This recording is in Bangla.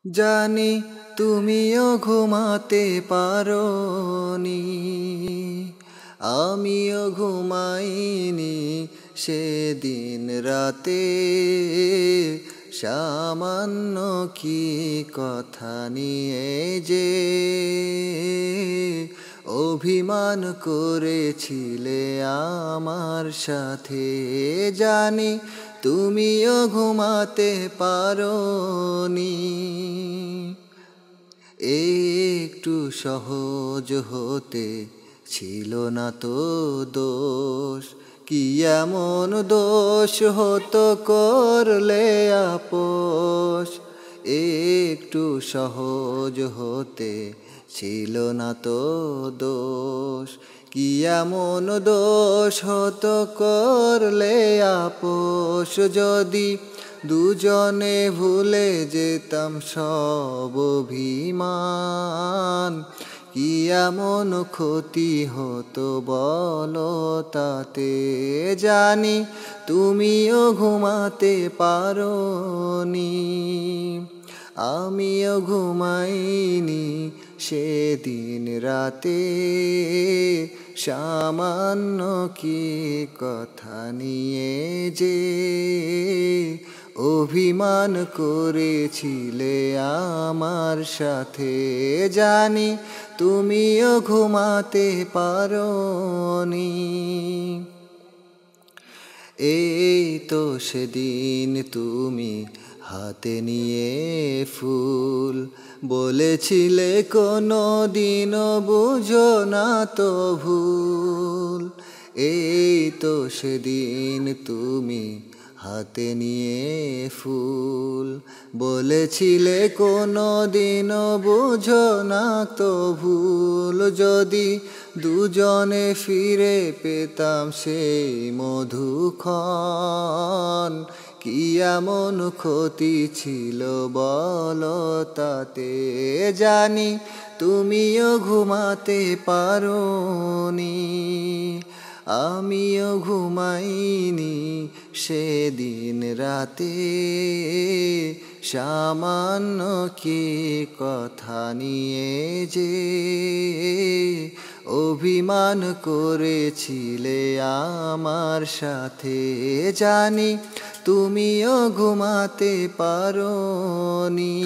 জানি তুমিও ঘুমাতে পারোনি, আমিও ঘুমাইনি সেদিন রাতে। সামান্য কি কথা নিয়ে যে অভিমান করেছিলে আমার সাথে। জানি তুমিও ঘুমাতে পারোনি। একটু সহজ হতে ছিল না তো দোষ, কি এমন দোষ হতো করলে আপোষ। একটু সহজ হতে ছিল না তো দোষ, কি এমন দোষ হতো করলে আপোষ। যদি দুজনে ভুলে যেতাম সব অভিমান, কি এমন ক্ষতি হতো বলো তাতে। জানি তুমিও ঘুমাতে পারোনি, আমিও ঘুমাইনি সেদিন রাতে। সামান্য কি কথা নিয়ে যে অভিমান করেছিলে আমার সাথে। জানি তুমিও ঘুমাতে পারোনি। এই তো সেদিন তুমি হাতে নিয়ে ফুল, বলেছিলে কোনো দিনও বুঝো না তো ভুল। এই তো সেদিন তুমি হাতে নিয়ে ফুল, বলেছিলে কোনো দিনও বুঝো না তো ভুল। যদি দুজনে ফিরে পেতাম সেই মধুক্ষণ, কি এমন ক্ষতি ছিল বলো তাতে। জানি তুমিও ঘুমাতে পারোনি, আমিও ঘুমাইনি সেদিন রাতে। সামান্য কি কথা নিয়ে যে অভিমান করেছিলে আমার সাথে। জানি তুমিও ঘুমাতে পারোনি।